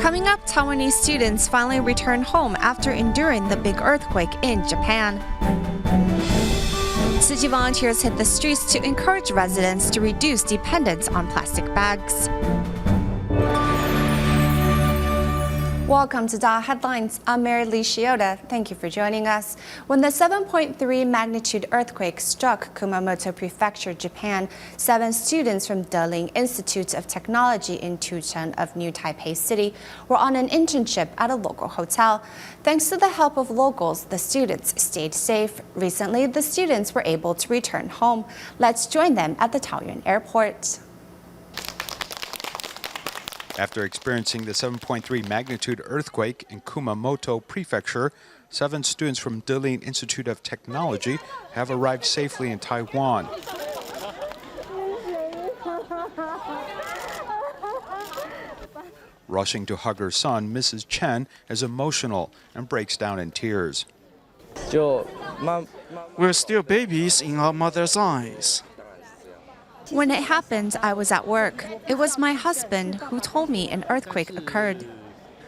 Coming up, Taiwanese students finally return home after enduring the big earthquake in Japan. Tzu Chi volunteers hit the streets to encourage residents to reduce dependence on plastic bags. Welcome to DaAi Headlines. I'm Mary Lee-Shioda. Thank you for joining us. When the 7.3 magnitude earthquake struck Kumamoto Prefecture, Japan, 7 students from德霖Institute of Technology in Tucheng of New Taipei City were on an internship at a local hotel. Thanks to the help of locals, the students stayed safe. Recently, the students were able to return home. Let's join them at the Taoyuan airport. After experiencing the 7.3 magnitude earthquake in Kumamoto Prefecture, 7 students from德霖Institute of Technology have arrived safely in Taiwan. Rushing to hug her son, Mrs. Chen is emotional and breaks down in tears. We're still babies in our mother's eyes. When it happened, I was at work. It was my husband who told me an earthquake occurred.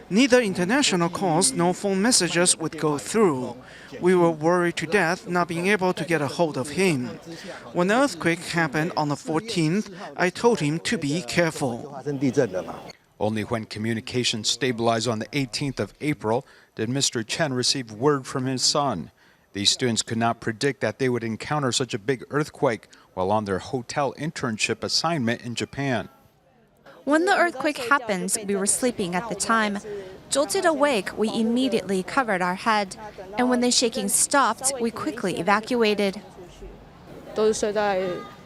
Neither international calls nor phone messages would go through. We were worried to death not being able to get a hold of him. When the earthquake happened on the 14th, I told him to be careful. Only when communication stabilized on the 18th of April did Mr. Chen receive word from his son. These students could not predict that they would encounter such a big earthquake while on their hotel internship assignment in Japan. When the earthquake happened, we were sleeping at the time. Jolted awake, we immediately covered our head. And when the shaking stopped, we quickly evacuated.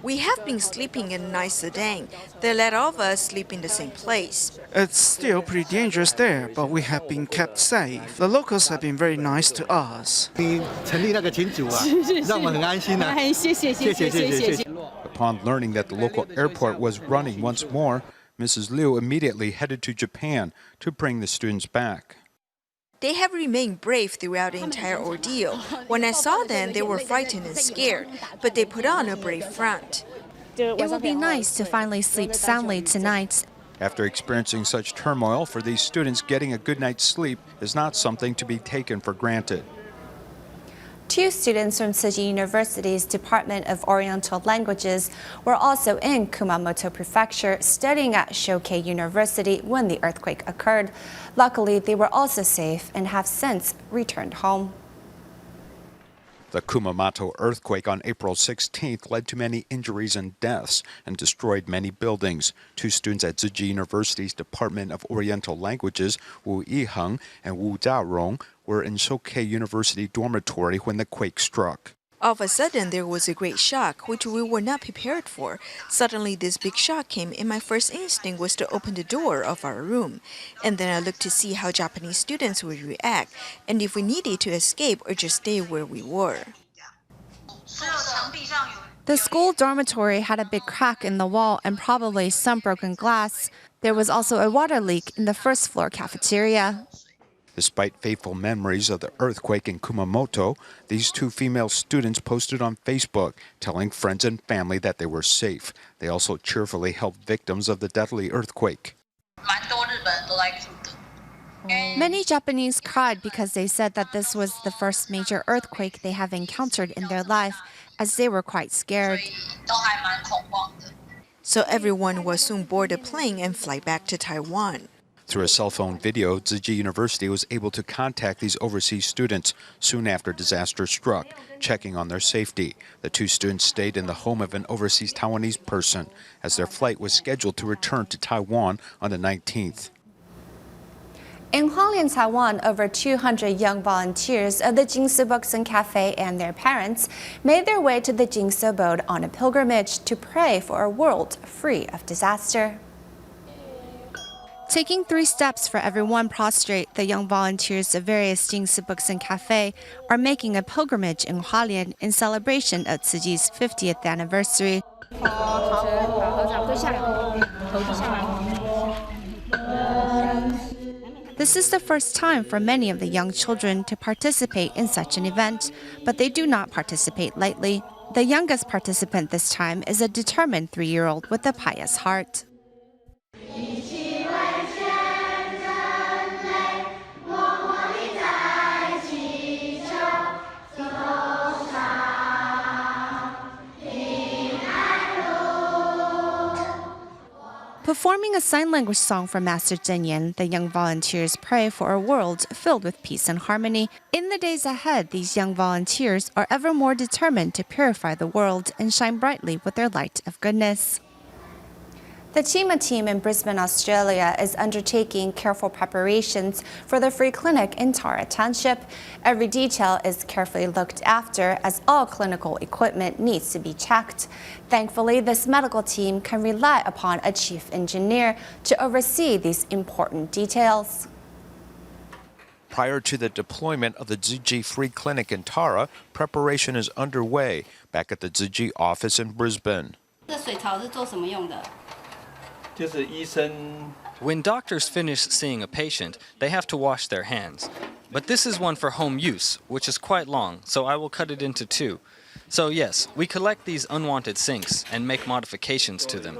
We have been sleeping in a nice sedan. They let all of us sleep in the same place. It's still pretty dangerous there, but we have been kept safe. The locals have been very nice to us. Upon learning that the local airport was running once more, Mrs. Liu immediately headed to Japan to bring the students back. They have remained brave throughout the entire ordeal. When I saw them, they were frightened and scared, but they put on a brave front. It will be nice to finally sleep soundly tonight. After experiencing such turmoil, for these students, getting a good night's sleep is not something to be taken for granted. 2 students from Tzu Chi University's Department of Oriental Languages were also in Kumamoto Prefecture studying at Shoukei University when the earthquake occurred. Luckily, they were also safe and have since returned home. The Kumamoto earthquake on April 16th led to many injuries and deaths and destroyed many buildings. 2 students at Tzu Chi University's Department of Oriental Languages, Wu Yiheng and Wu Jiarong, were in Shoukei University dormitory when the quake struck. All of a sudden, there was a great shock, which we were not prepared for. Suddenly, this big shock came, and my first instinct was to open the door of our room. And then I looked to see how Japanese students would react, and if we needed to escape or just stay where we were. The school dormitory had a big crack in the wall and probably some broken glass. There was also a water leak in the first floor cafeteria. Despite fateful memories of the earthquake in Kumamoto, these 2 female students posted on Facebook, telling friends and family that they were safe. They also cheerfully helped victims of the deadly earthquake. Many Japanese cried because they said that this was the first major earthquake they have encountered in their life, as they were quite scared. So everyone will soon board a plane and fly back to Taiwan. Through a cell phone video, Tzu Chi University was able to contact these overseas students soon after disaster struck, checking on their safety. The 2 students stayed in the home of an overseas Taiwanese person, as their flight was scheduled to return to Taiwan on the 19th. In Hualien, Taiwan, over 200 young volunteers of the Jingsu Boxing Cafe and their parents made their way to the Jingsu boat on a pilgrimage to pray for a world free of disaster. Taking 3 steps for every one prostrate, the young volunteers of various Jingsu Boxing Cafe are making a pilgrimage in Hualien in celebration of Tzu Chi's 50th anniversary. This is the first time for many of the young children to participate in such an event, but they do not participate lightly. The youngest participant this time is a determined 3-year-old with a pious heart. Performing a sign language song for Master Zhen Yan, the young volunteers pray for a world filled with peace and harmony. In the days ahead, these young volunteers are ever more determined to purify the world and shine brightly with their light of goodness. The Chima team in Brisbane, Australia is undertaking careful preparations for the free clinic in Tara Township. Every detail is carefully looked after as all clinical equipment needs to be checked. Thankfully, this medical team can rely upon a chief engineer to oversee these important details. Prior to the deployment of the Tzu Chi free clinic in Tara, preparation is underway back at the Tzu Chi office in Brisbane. 这水槽是做什么用的？ When doctors finish seeing a patient, they have to wash their hands. But this is one for home use, which is quite long, so I will cut it into two. So yes, we collect these unwanted sinks and make modifications to them.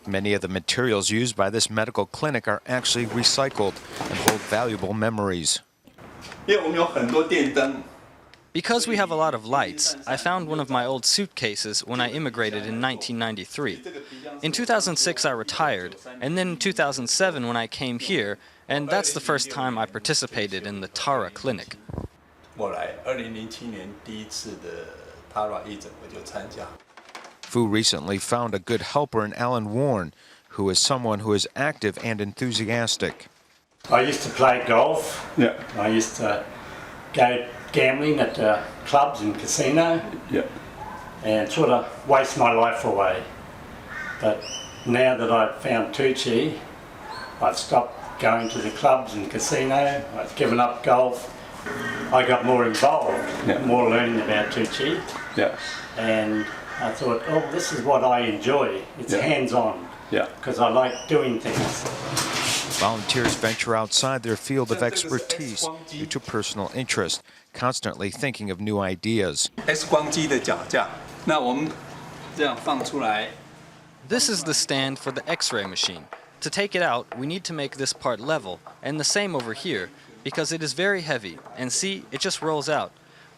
Many of the materials used by this medical clinic are actually recycled and hold valuable memories. Because we have a lot of lights, I found one of my old suitcases when I immigrated in 1993. In 2006 I retired, and then in 2007 when I came here, and that's the first time I participated in the Tara clinic. Fu recently found a good helper in Alan Warren, who is someone who is active and enthusiastic. I used to play golf. Yeah. I used to go gambling at clubs and casino. Yeah. And sort of waste my life away. But now that I've found Tzu Chi, I've stopped going to the clubs and casino. I've given up golf. I got more involved, more learning about Tzu Chi. Yeah. And I thought, oh, this is what I enjoy. It's hands-on. Yeah. Because I like doing things. Volunteers venture outside their field of expertise due to personal interest, constantly thinking of new ideas. X 光机的脚架，那我们这样放出来。 This is the stand for the X-ray machine. To take it out, we need to make this part level, and the same over here, because it is very heavy, and see, it just rolls out.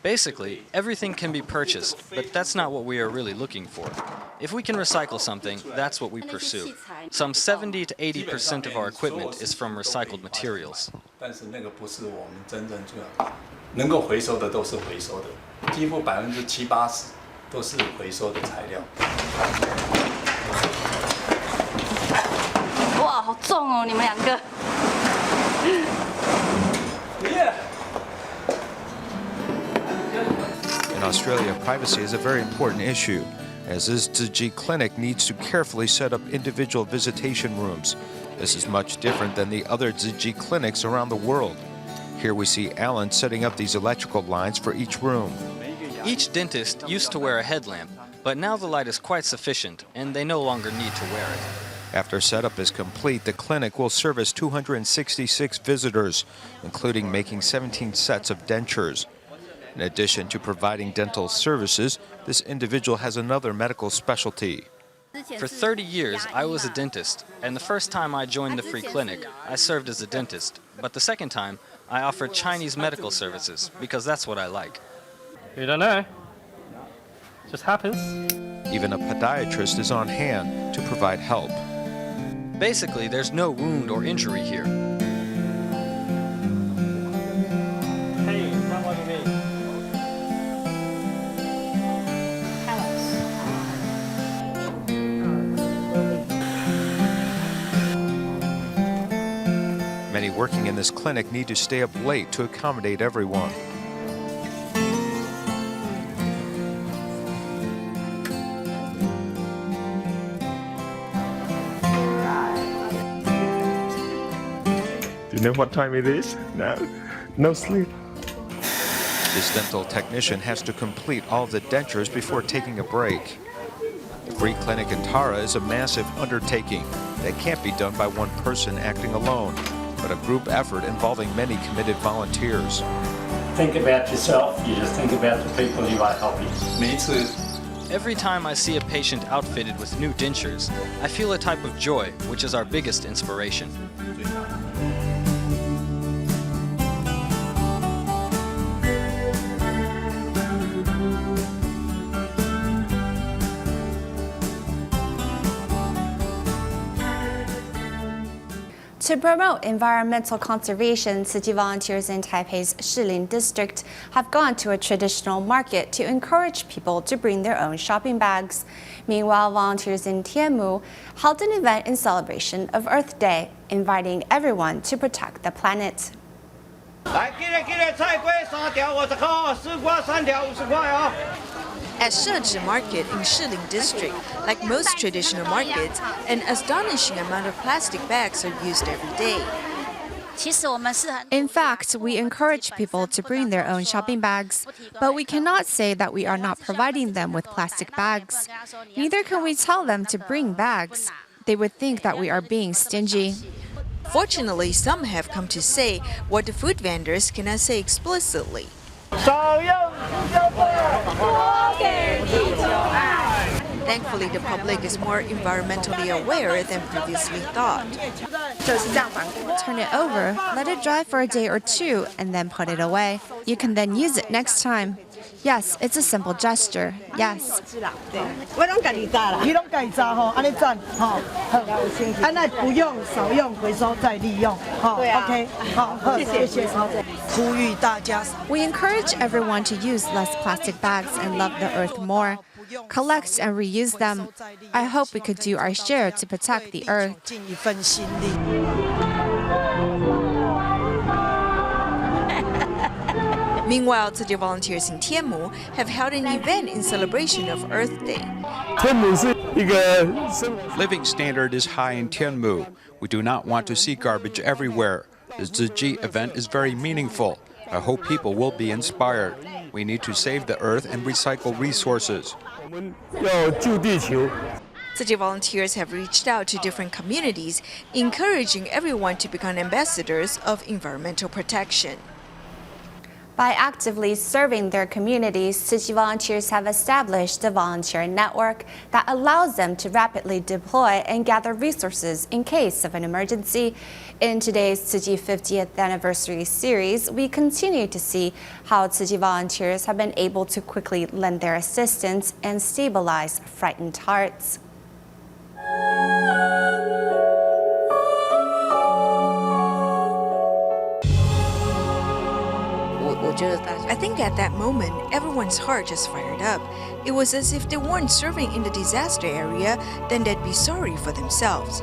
Basically, everything can be purchased, but that's not what we are really looking for. If we can recycle something, that's what we pursue. Some 70 to 80% of our equipment is from recycled materials. 但是那个不是我们真正重要，能够回收的都是回收的，几乎70%、80%都是回收的材料。哇，好重哦，你们两个。 In Australia, privacy is a very important issue, as this Tzu Chi clinic needs to carefully set up individual visitation rooms. This is much different than the other Tzu Chi clinics around the world. Here we see Alan setting up these electrical lines for each room. Each dentist used to wear a headlamp, but now the light is quite sufficient, and they no longer need to wear it. After setup is complete, the clinic will service 266 visitors, including making 17 sets of dentures. In addition to providing dental services, this individual has another medical specialty. For 30 years, I was a dentist, and the first time I joined the free clinic, I served as a dentist. But the second time, I offered Chinese medical services, because that's what I like. You don't know. Just happens. Even a podiatrist is on hand to provide help. Basically, there's no wound or injury here. Hey, not what you mean. Many working in this clinic need to stay up late to accommodate everyone. Do you know what time it is? No? No sleep. This dental technician has to complete all of the dentures before taking a break. The free clinic in Tara is a massive undertaking that can't be done by one person acting alone, but a group effort involving many committed volunteers. Think about yourself, you just think about the people you are helping. 每一次 Every time I see a patient outfitted with new dentures, I feel a type of joy, which is our biggest inspiration. To promote environmental conservation, Tzu Chi volunteers in Taipei's Shilin district have gone to a traditional market to encourage people to bring their own shopping bags. Meanwhile, volunteers in Tianmu held an event in celebration of Earth Day, inviting everyone to protect the planet. At Shizhi Market in Shilin District, like most traditional markets, an astonishing amount of plastic bags are used every day. In fact, we encourage people to bring their own shopping bags, but we cannot say that we are not providing them with plastic bags. Neither can we tell them to bring bags. They would think that we are being stingy. Fortunately, some have come to say what the food vendors cannot say explicitly. Thankfully, the public is more environmentally aware than previously thought. Turn it over, let it dry for a day or two, and then put it away. You can then use it next time. Yes, it's a simple gesture. Yes. We encourage everyone to use less plastic bags and love the earth more. Collect and reuse them. I hope we could do our share to protect the earth. Meanwhile, Tzu Chi volunteers in Tianmu have held an event in celebration of Earth Day. Living standard is high in Tianmu. We do not want to see garbage everywhere. The Tzu Chi event is very meaningful. I hope people will be inspired. We need to save the earth and recycle resources. Tzu Chi volunteers have reached out to different communities, encouraging everyone to become ambassadors of environmental protection. By actively serving their communities, Tzu Chi volunteers have established a volunteer network that allows them to rapidly deploy and gather resources in case of an emergency. In today's Tzu Chi 50th anniversary series, we continue to see how Tzu Chi volunteers have been able to quickly lend their assistance and stabilize frightened hearts. I think at that moment, everyone's heart just fired up. It was as if they weren't serving in the disaster area, then they'd be sorry for themselves.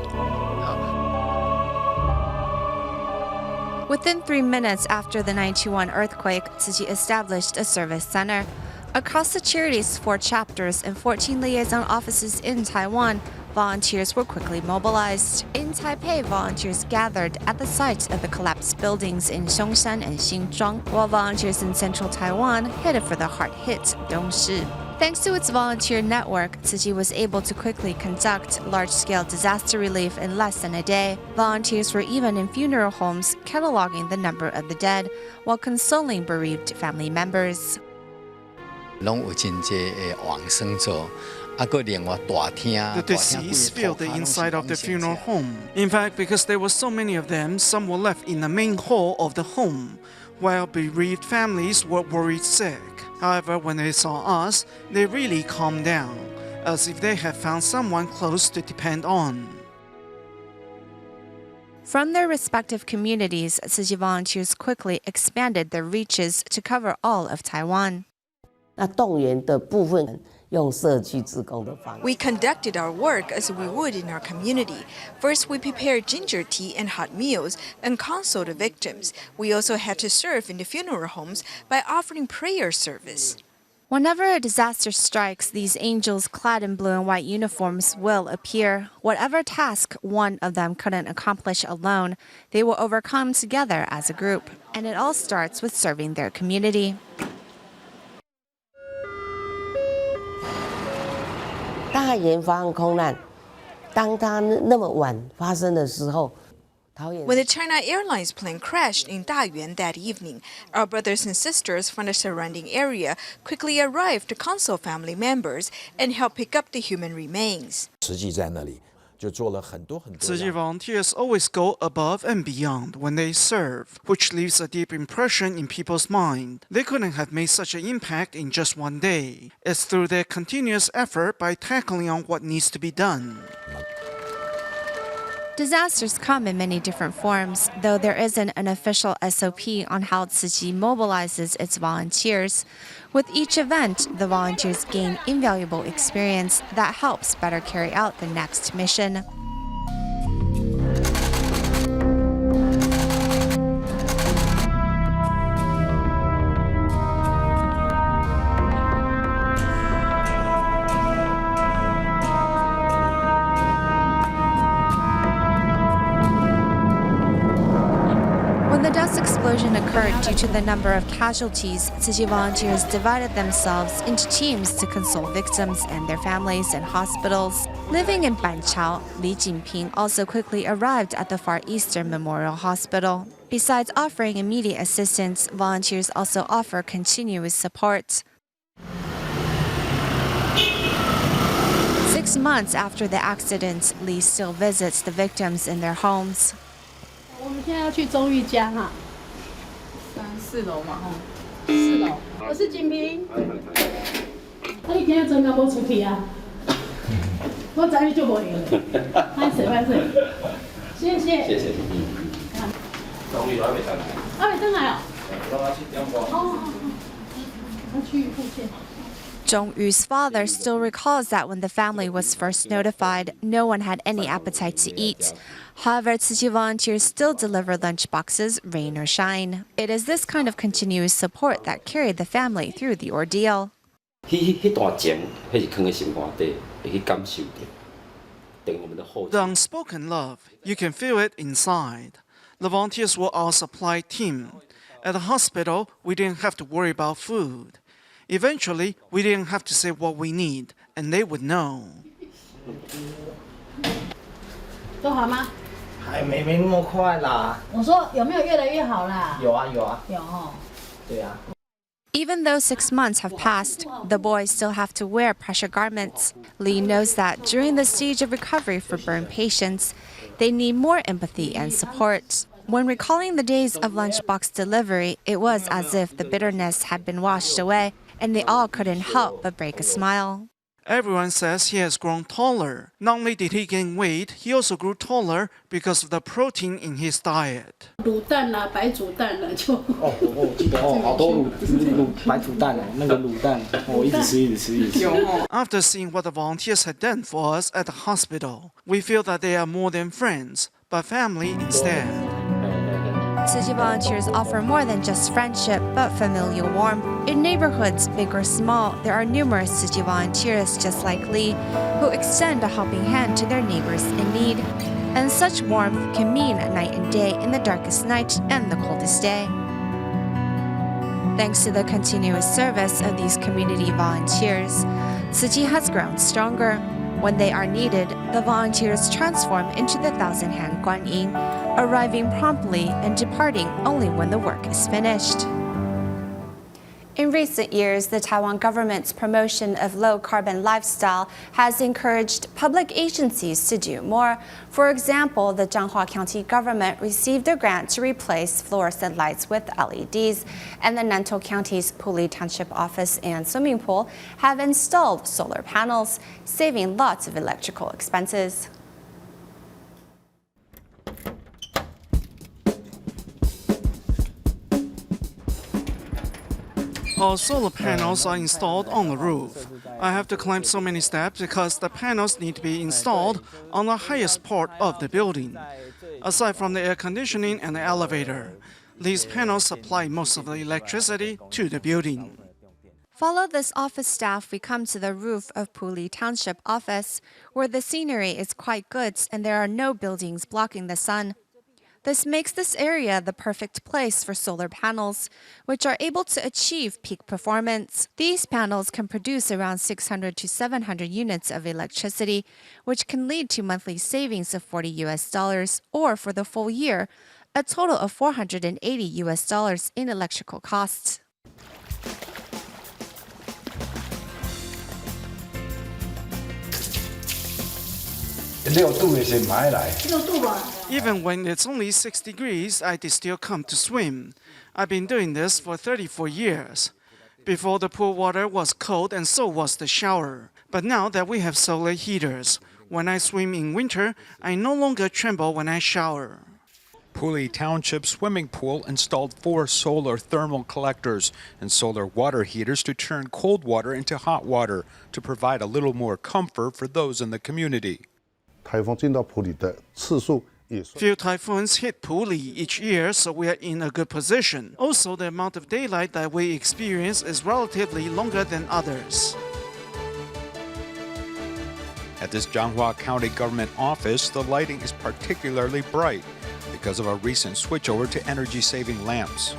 Within 3 minutes after the 9/21 earthquake, Tzu Chi established a service center. Across the charity's 4 chapters and 14 liaison offices in Taiwan, volunteers were quickly mobilized. In Taipei, volunteers gathered at the site of the collapsed buildings in Xiongsan and Xinzhuang, while volunteers in central Taiwan headed for the hard-hit Dongshi. Thanks to its volunteer network, Tzu Chi was able to quickly conduct large-scale disaster relief in less than a day. Volunteers were even in funeral homes, cataloging the number of the dead, while consoling bereaved family members. The deceased filled the inside of the funeral home. In fact, because there were so many of them, some were left in the main hall of the home, while bereaved families were worried sick. However, when they saw us, they really calmed down, as if they had found someone close to depend on. From their respective communities, Tzu Chi volunteers quickly expanded their reaches to cover all of Taiwan. We conducted our work as we would in our community. First, we prepared ginger tea and hot meals and consoled the victims. We also had to serve in the funeral homes by offering prayer service. Whenever a disaster strikes, these angels clad in blue and white uniforms will appear. Whatever task one of them couldn't accomplish alone, they will overcome together as a group. And it all starts with serving their community. When the China Airlines plane crashed in Dayuan that evening, our brothers and sisters from the surrounding area quickly arrived to console family members and help pick up the human remains. Tzu Chi volunteers always go above and beyond when they serve, which leaves a deep impression in people's mind. They couldn't have made such an impact in just one day. It's through their continuous effort by tackling on what needs to be done. Disasters come in many different forms, though there isn't an official SOP on how Tzu Chi mobilizes its volunteers. With each event, the volunteers gain invaluable experience that helps better carry out the next mission. When the dust explosion occurred due to the number of casualties, Tzu Chi volunteers divided themselves into teams to console victims and their families in hospitals. Living in Banqiao, Li Jinping also quickly arrived at the Far Eastern Memorial Hospital. Besides offering immediate assistance, volunteers also offer continuous support. 6 months after the accident, Li still visits the victims in their homes. 我们现在要去中玉家哈，4楼嘛吼，4楼。我是锦平。你今日真敢无出去啊？我知你就无闲了。歹势歹势，谢谢。谢谢。中玉还没上来。还没上来哦。哦，要去复健。Zhongyu's father still recalls that when the family was first notified, no one had any appetite to eat. However, Tzu Chi volunteers still deliver lunch boxes, rain or shine. It is this kind of continuous support that carried the family through the ordeal. The unspoken love, you can feel it inside. The volunteers were our supply team. At the hospital, we didn't have to worry about food. Eventually, we didn't have to say what we need, and they would know. 都好吗？还没那么快啦。我说有没有越来越好啦？有啊有啊。有哦。对啊。 Even though 6 months have passed, the boys still have to wear pressure garments. Lee knows that during the stage of recovery for burn patients, they need more empathy and support. When recalling the days of lunchbox delivery, it was as if the bitterness had been washed away, and they all couldn't help but break a smile. Everyone says he has grown taller. Not only did he gain weight, he also grew taller because of the protein in his diet. 卤蛋啦，白煮蛋啦，就哦，我记得哦，好多白煮蛋哦，那个卤蛋，我一直吃一直吃一直吃。After seeing what the volunteers had done for us at the hospital, we feel that they are more than friends, but family instead. Tzu Chi volunteers offer more than just friendship, but familial warmth. In neighborhoods, big or small, there are numerous Tzu Chi volunteers just like Lee, who extend a helping hand to their neighbors in need. And such warmth can mean a night and day in the darkest night and the coldest day. Thanks to the continuous service of these community volunteers, Tzu Chi has grown stronger. When they are needed, the volunteers transform into the 1,000-hand Guanyin, arriving promptly and departing only when the work is finished. In recent years, the Taiwan government's promotion of low-carbon lifestyle has encouraged public agencies to do more. For example, the Changhua County government received a grant to replace fluorescent lights with LEDs, and the Nantou County's Puli Township office and swimming pool have installed solar panels, saving lots of electrical expenses. Our solar panels are installed on the roof. I have to climb so many steps because the panels need to be installed on the highest part of the building. Aside from the air conditioning and the elevator, these panels supply most of the electricity to the building. Follow this office staff, we come to the roof of Puli Township office, where the scenery is quite good and there are no buildings blocking the sun. This makes this area the perfect place for solar panels, which are able to achieve peak performance. These panels can produce around 600 to 700 units of electricity, which can lead to monthly savings of $40 or for the full year, a total of $480 in electrical costs. Even when it's only 6 degrees, I still come to swim. I've been doing this for 34 years. Before, the pool water was cold and so was the shower. But now that we have solar heaters, When I swim in winter, I no longer tremble when I shower. Puli Township swimming pool installed 4 solar thermal collectors and solar water heaters to turn cold water into hot water to provide a little more comfort for those in the community. 台风进到埔里的次数也算。 Few typhoons hit Puli each year, so we are in a good position. Also, the amount of daylight that we experience is relatively longer than others. At this Jianghua County government office, the lighting is particularly bright because of a recent switchover to energy-saving lamps.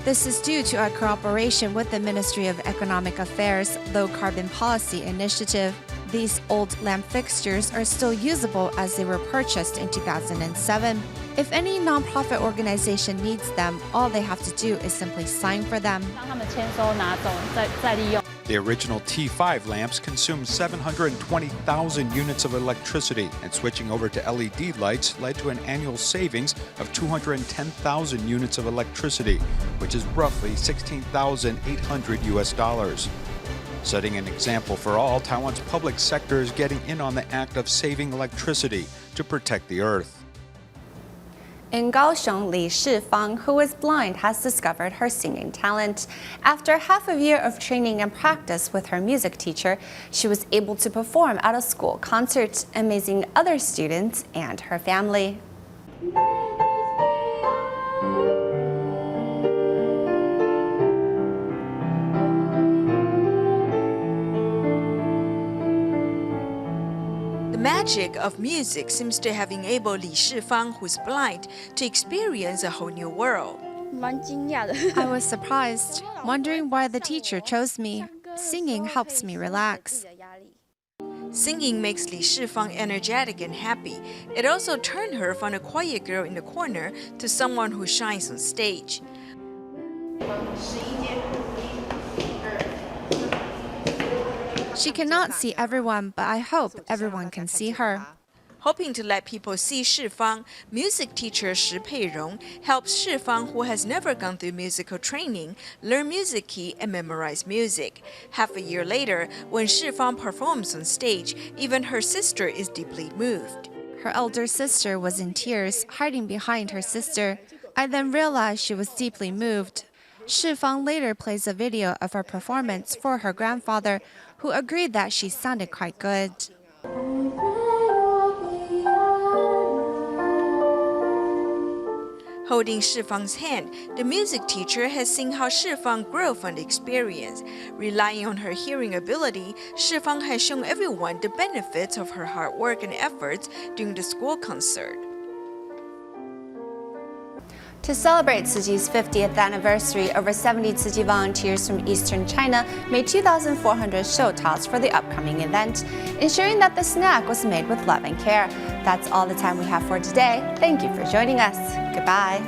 This is due to our cooperation with the Ministry of Economic Affairs' Low Carbon Policy Initiative. These old lamp fixtures are still usable as they were purchased in 2007. If any nonprofit organization needs them, all they have to do is simply sign for them. The original T5 lamps consumed 720,000 units of electricity, and switching over to LED lights led to an annual savings of 210,000 units of electricity, which is roughly $16,800. Setting an example for all, Taiwan's public sector is getting in on the act of saving electricity to protect the earth. In Kaohsiung, Lee-Shioda, who is blind, has discovered her singing talent. After half a year of training and practice with her music teacher, she was able to perform at a school concert, amazing other students and her family. The magic of music seems to have enabled Lee-Shioda, who's blind, to experience a whole new world. I was surprised, wondering why the teacher chose me. Singing helps me relax. Singing makes Lee-Shioda energetic and happy. It also turned her from a quiet girl in the corner to someone who shines on stage. She cannot see everyone, but I hope everyone can see her. Hoping to let people see Shifang, music teacher Shi Peirong helps Shifang, who has never gone through musical training, learn music key and memorize music. Half a year later, when Shifang performs on stage, even her sister is deeply moved. Her elder sister was in tears, hiding behind her sister. I then realized she was deeply moved. Shifang later plays a video of her performance for her grandfather, who agreed that she sounded quite good. Holding Shifang's hand, the music teacher has seen how Shifang grew from the experience. Relying on her hearing ability, Shifang has shown everyone the benefits of her hard work and efforts during the school concert. To celebrate Tzu Chi's 50th anniversary, over 70 Tzu Chi volunteers from Eastern China made 2,400 shoutouts for the upcoming event, ensuring that the snack was made with love and care. That's all the time we have for today. Thank you for joining us. Goodbye.